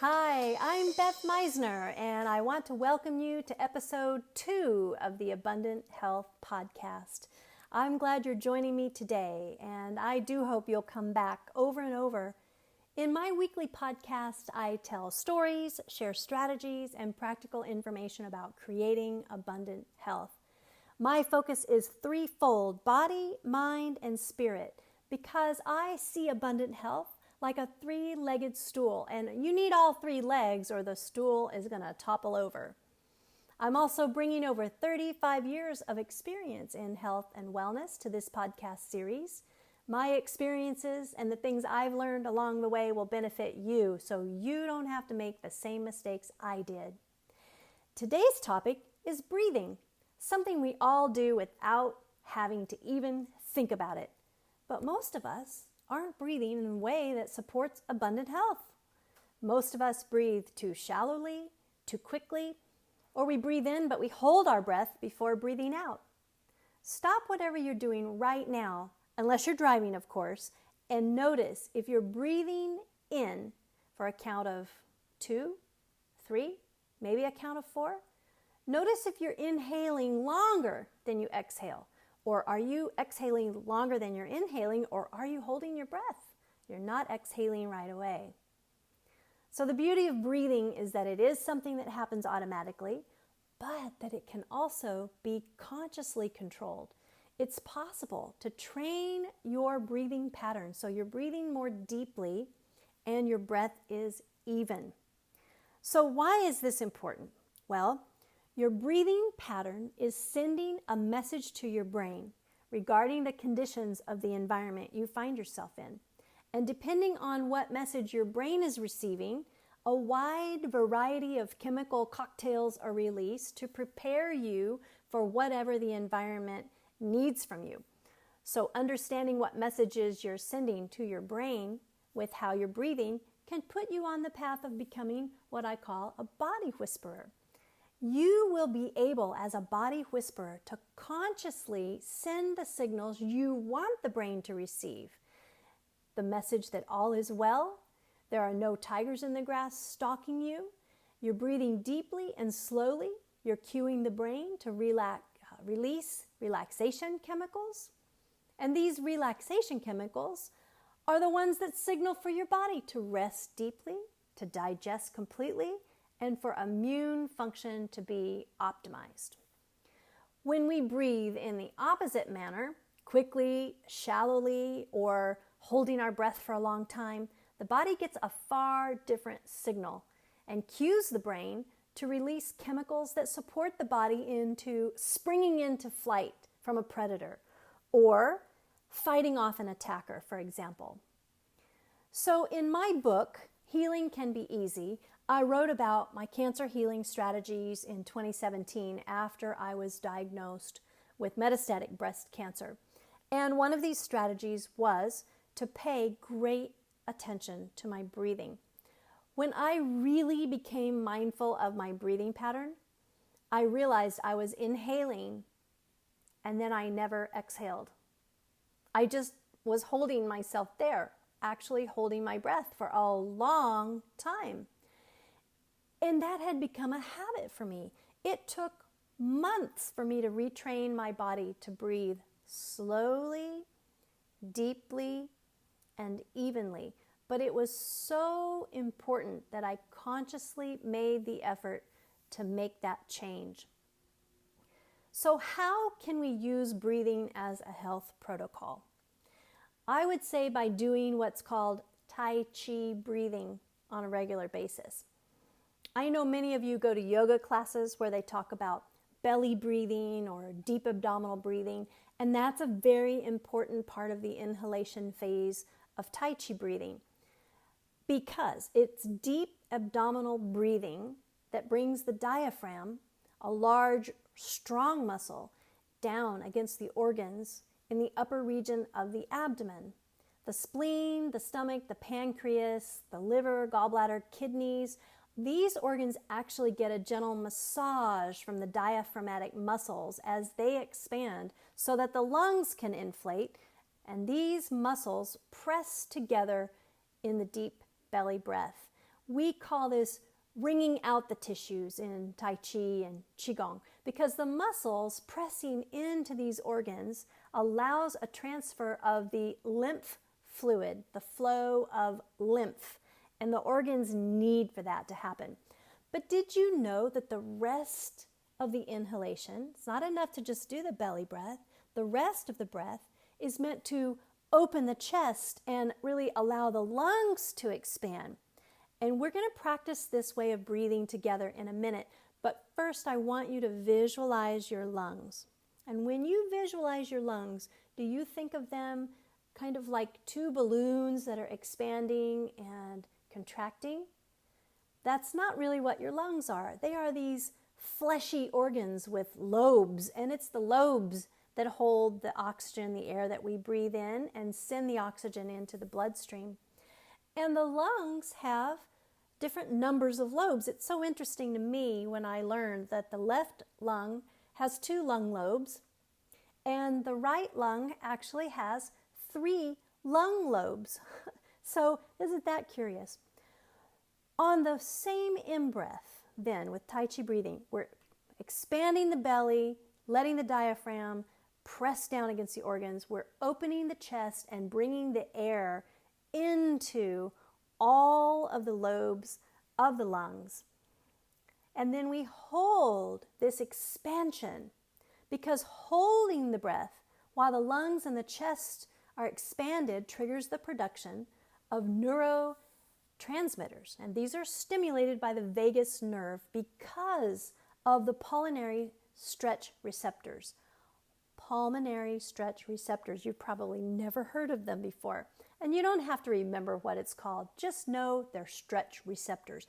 Hi, I'm Beth Meisner, and I want to welcome you to episode 2 of the Abundant Health Podcast. I'm glad you're joining me today, and I do hope you'll come back over and over. In my weekly podcast, I tell stories, share strategies, and practical information about creating abundant health. My focus is threefold: body, mind, and spirit, because I see abundant health like a three-legged stool, and you need all three legs or the stool is going to topple over. I'm also bringing over 35 years of experience in health and wellness to this podcast series. My experiences and the things I've learned along the way will benefit you, so you don't have to make the same mistakes I did. Today's topic is breathing, something we all do without having to even think about it. But most of us aren't breathing in a way that supports abundant health. Most of us breathe too shallowly, too quickly, or we breathe in but we hold our breath before breathing out. Stop whatever you're doing right now, unless you're driving, of course, and notice if you're breathing in for a count of 2, 3, maybe a count of 4. Notice if you're inhaling longer than you exhale. Or are you exhaling longer than you're inhaling, or are you holding your breath? You're not exhaling right away. So the beauty of breathing is that it is something that happens automatically, but that it can also be consciously controlled. It's possible to train your breathing pattern so you're breathing more deeply and your breath is even. So why is this important? Well, your breathing pattern is sending a message to your brain regarding the conditions of the environment you find yourself in. And depending on what message your brain is receiving, a wide variety of chemical cocktails are released to prepare you for whatever the environment needs from you. So understanding what messages you're sending to your brain with how you're breathing can put you on the path of becoming what I call a body whisperer. You will be able, as a body whisperer, to consciously send the signals you want the brain to receive. The message that all is well, there are no tigers in the grass stalking you, you're breathing deeply and slowly, you're cueing the brain to release relaxation chemicals. And these relaxation chemicals are the ones that signal for your body to rest deeply, to digest completely, and for immune function to be optimized. When we breathe in the opposite manner, quickly, shallowly, or holding our breath for a long time, the body gets a far different signal and cues the brain to release chemicals that support the body into springing into flight from a predator or fighting off an attacker, for example. So in my book, Healing Can Be Easy, I wrote about my cancer healing strategies in 2017 after I was diagnosed with metastatic breast cancer. And one of these strategies was to pay great attention to my breathing. When I really became mindful of my breathing pattern, I realized I was inhaling and then I never exhaled. I just was holding myself there, actually holding my breath for a long time. And that had become a habit for me. It took months for me to retrain my body to breathe slowly, deeply, and evenly. But it was so important that I consciously made the effort to make that change. So how can we use breathing as a health protocol? I would say by doing what's called Tai Chi breathing on a regular basis. I know many of you go to yoga classes where they talk about belly breathing or deep abdominal breathing, and that's a very important part of the inhalation phase of Tai Chi breathing because it's deep abdominal breathing that brings the diaphragm, a large, strong muscle, down against the organs in the upper region of the abdomen. The spleen, the stomach, the pancreas, the liver, gallbladder, kidneys, these organs actually get a gentle massage from the diaphragmatic muscles as they expand so that the lungs can inflate, and these muscles press together in the deep belly breath. we call this wringing out the tissues in Tai Chi and Qigong, because the muscles pressing into these organs allows a transfer of the lymph fluid, the flow of lymph, and the organs need for that to happen. But did you know that the rest of the inhalation, it's not enough to just do the belly breath, the rest of the breath is meant to open the chest and really allow the lungs to expand. And we're going to practice this way of breathing together in a minute. But first, I want you to visualize your lungs. And when you visualize your lungs, do you think of them kind of like two balloons that are expanding and contracting? That's not really what your lungs are. They are these fleshy organs with lobes, and it's the lobes that hold the oxygen, the air that we breathe in, and send the oxygen into the bloodstream. And the lungs have different numbers of lobes. It's so interesting to me when I learned that the left lung has 2 lung lobes, and the right lung actually has 3 lung lobes. So isn't that curious? On the same in-breath, then, with Tai Chi breathing, we're expanding the belly, letting the diaphragm press down against the organs. We're opening the chest and bringing the air into all of the lobes of the lungs. And then we hold this expansion, because holding the breath while the lungs and the chest are expanded triggers the production of neurotransmitters. And these are stimulated by the vagus nerve because of the pulmonary stretch receptors. Pulmonary stretch receptors. You've probably never heard of them before. And you don't have to remember what it's called. Just know they're stretch receptors.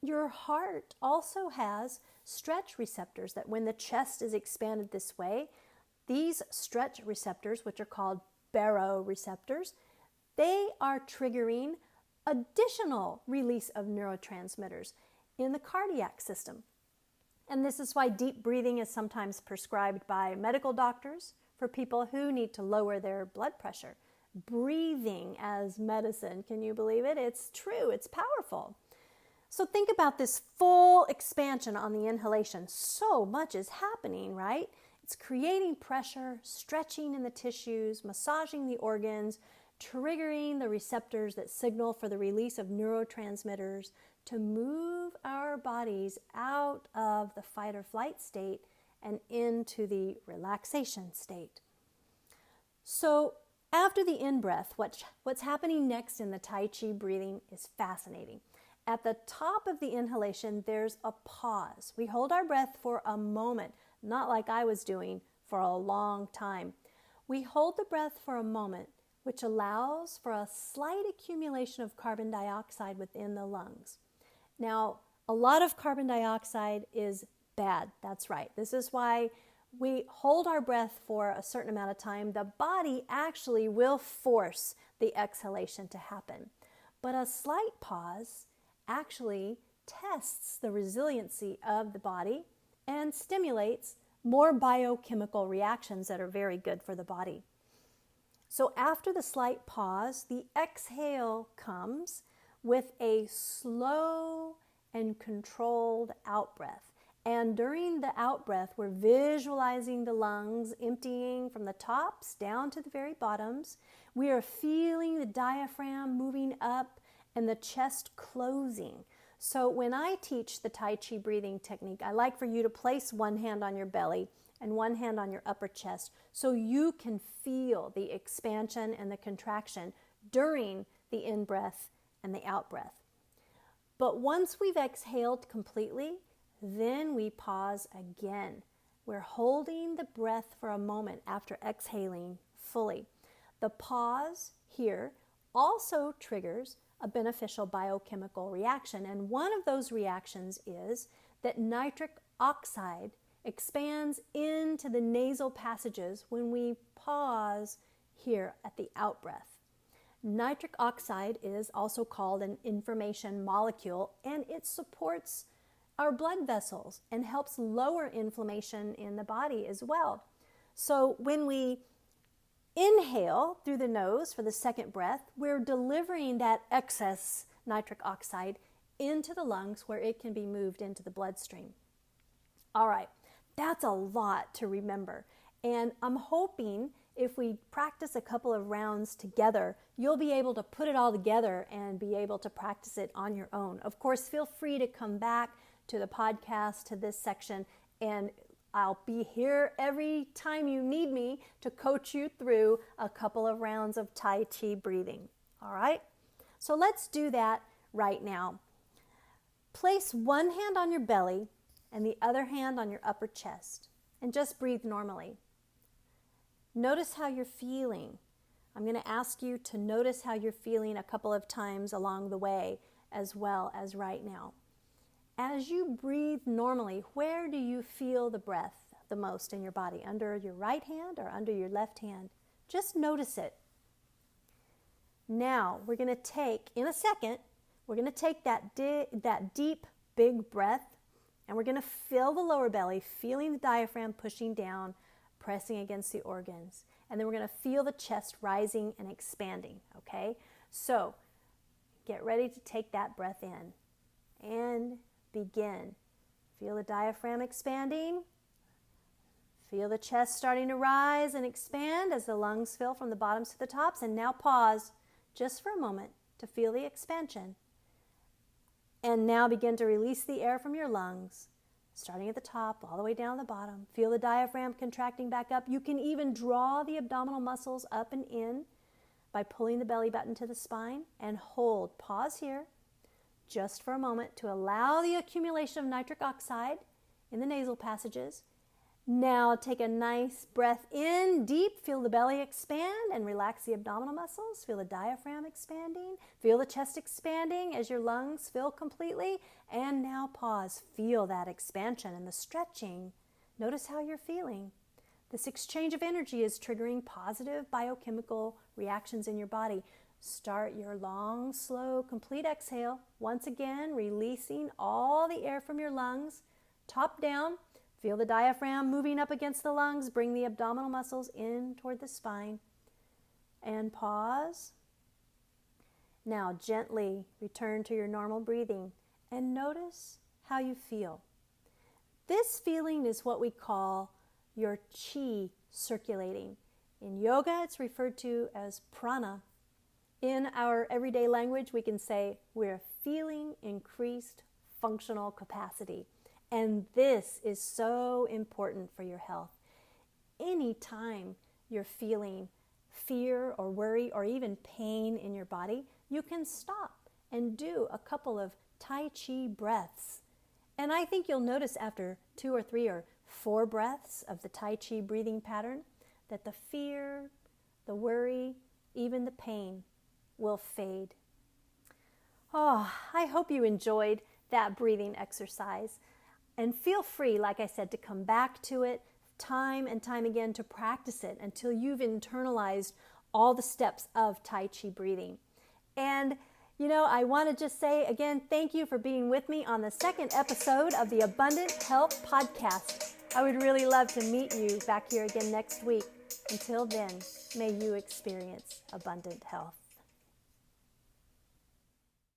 Your heart also has stretch receptors that when the chest is expanded this way, these stretch receptors, which are called baroreceptors, they are triggering additional release of neurotransmitters in the cardiac system. And this is why deep breathing is sometimes prescribed by medical doctors for people who need to lower their blood pressure. Breathing as medicine, can you believe it? It's true, it's powerful. So think about this full expansion on the inhalation. So much is happening, right? It's creating pressure, stretching in the tissues, massaging the organs, triggering the receptors that signal for the release of neurotransmitters to move our bodies out of the fight or flight state and into the relaxation state. So after the in-breath, what's happening next in the Tai Chi breathing is fascinating. At the top of the inhalation, there's a pause. We hold our breath for a moment, not like I was doing for a long time. We hold the breath for a moment, which allows for a slight accumulation of carbon dioxide within the lungs. Now, a lot of carbon dioxide is bad. That's right. This is why we hold our breath for a certain amount of time. The body actually will force the exhalation to happen. But a slight pause actually tests the resiliency of the body and stimulates more biochemical reactions that are very good for the body. So after the slight pause, the exhale comes with a slow and controlled out-breath. And during the out-breath, we're visualizing the lungs emptying from the tops down to the very bottoms. We are feeling the diaphragm moving up and the chest closing. So when I teach the Tai Chi breathing technique, I like for you to place one hand on your belly and one hand on your upper chest so you can feel the expansion and the contraction during the in-breath and the out-breath. But once we've exhaled completely, then we pause again. We're holding the breath for a moment after exhaling fully. The pause here also triggers a beneficial biochemical reaction, and one of those reactions is that nitric oxide expands into the nasal passages when we pause here at the out-breath. Nitric oxide is also called an information molecule, and it supports our blood vessels and helps lower inflammation in the body as well. So when we inhale through the nose for the second breath, we're delivering that excess nitric oxide into the lungs where it can be moved into the bloodstream. All right, that's a lot to remember. And I'm hoping if we practice a couple of rounds together, you'll be able to put it all together and be able to practice it on your own. Of course, feel free to come back to the podcast, to this section, and I'll be here every time you need me to coach you through a couple of rounds of Tai Chi breathing. All right? So let's do that right now. Place one hand on your belly and the other hand on your upper chest, and just breathe normally. Notice how you're feeling. I'm going to ask you to notice how you're feeling a couple of times along the way, as well as right now. As you breathe normally, where do you feel the breath the most in your body? Under your right hand or under your left hand? Just notice it. Now, we're going to take, in a second, we're going to take that deep, big breath, and we're going to fill the lower belly, feeling the diaphragm pushing down, pressing against the organs. And then we're going to feel the chest rising and expanding, okay? So, get ready to take that breath in and begin. Feel the diaphragm expanding. Feel the chest starting to rise and expand as the lungs fill from the bottoms to the tops. And now pause just for a moment to feel the expansion. And now begin to release the air from your lungs, starting at the top, all the way down the bottom. Feel the diaphragm contracting back up. You can even draw the abdominal muscles up and in by pulling the belly button to the spine, and hold. Pause here just for a moment to allow the accumulation of nitric oxide in the nasal passages. Now take a nice breath in deep. Feel the belly expand and relax the abdominal muscles. Feel the diaphragm expanding. Feel the chest expanding as your lungs fill completely. And now pause. Feel that expansion and the stretching. Notice how you're feeling. This exchange of energy is triggering positive biochemical reactions in your body. Start your long, slow, complete exhale. Once again, releasing all the air from your lungs, top down. Feel the diaphragm moving up against the lungs. Bring the abdominal muscles in toward the spine. And pause. Now gently return to your normal breathing and notice how you feel. This feeling is what we call your chi circulating. In yoga, it's referred to as prana. In our everyday language, we can say we're feeling increased functional capacity. And this is so important for your health. Anytime you're feeling fear or worry or even pain in your body, you can stop and do a couple of Tai Chi breaths. And I think you'll notice after 2 or 3 or 4 breaths of the Tai Chi breathing pattern that the fear, the worry, even the pain will fade. Oh, I hope you enjoyed that breathing exercise. And feel free, like I said, to come back to it time and time again to practice it until you've internalized all the steps of Tai Chi breathing. And, I want to just say again, thank you for being with me on the second episode of the Abundant Health Podcast. I would really love to meet you back here again next week. Until then, may you experience abundant health.